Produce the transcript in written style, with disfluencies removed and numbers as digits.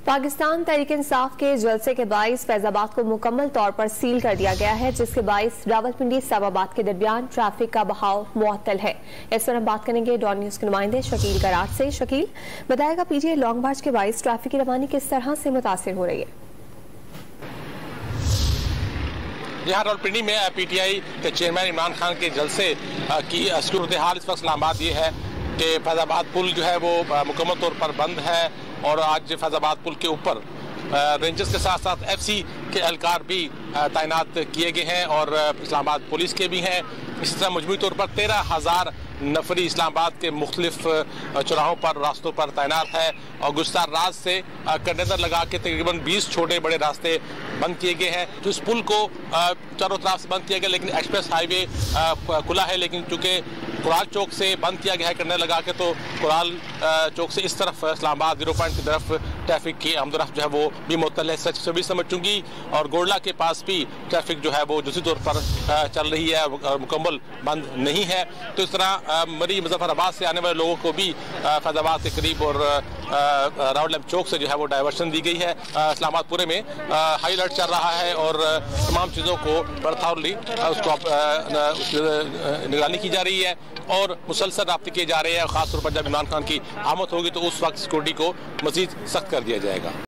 पाकिस्तान तहरीक-ए-इंसाफ के जलसे के बाइस फैजाबाद को मुकम्मल तौर पर सील कर दिया गया है, जिसके बाइस रावलपिंडी इस्लामाबाद के दरमियान ट्रैफिक का बहाव मुअत्तल है। इस पर हम बात करेंगे डॉन न्यूज के नुमाइंदे शकील करार से। शकील, बताएगा पीटीआई लॉन्ग मार्च के बाइस ट्रैफिक की रवानी किस तरह से मुतासिर हो रही है? यहाँ रावलपिंडी में पीटीआई के चेयरमैन इमरान खान के जलसे की सूरत हाल इस वक्त इस्लामाबाद ये है कि फैजाबाद पुल जो है वो मुकम्मल तौर पर बंद है और आज फैजाबाद पुल के ऊपर रेंजर्स के साथ साथ एफसी के एहलकार भी तैनात किए गए हैं और इस्लामाबाद पुलिस के भी हैं। इसी तरह मजमूई तौर पर 13,000 नफरी इस्लामाबाद के मुख्तलिफ चौराहों पर रास्तों पर तैनात है और गुज़श्ता रात से कंटेनर लगा के तकरीबन 20 छोटे बड़े रास्ते बंद किए गए हैं। तो इस पुल को चारों तरफ से बंद किया गया, लेकिन एक्सप्रेस हाईवे खुला है, लेकिन चूँकि कुराल चौक से बंद किया गया है कंटेनर लगा के, तो कुराल चौक से इस तरफ इस्लामाबाद 0 पॉइंट की तरफ ट्रैफिक की आमदोरफ्त जो है वो भी मुअत्तल है। सभी समझ चुंगी और गोडला के पास भी ट्रैफिक जो है वो दूसरी तौर पर चल रही है और मुकम्मल बंद नहीं है। तो इस तरह मरी मुजफ्फराबाद से आने वाले लोगों को भी फैजाबाद के करीब और रावल चौक से जो है वो डायवर्शन दी गई है। इस्लामाबाद पूरे में हाई अलर्ट चल रहा है और तमाम चीज़ों को बड़थावली उसको निगरानी की जा रही है और मुसलसल राब्ते किए जा रहे हैं। खासतौर पर जब इमरान खान की आमद होगी तो उस वक्त सिक्योरिटी को मजीद सख्त कर दिया जाएगा।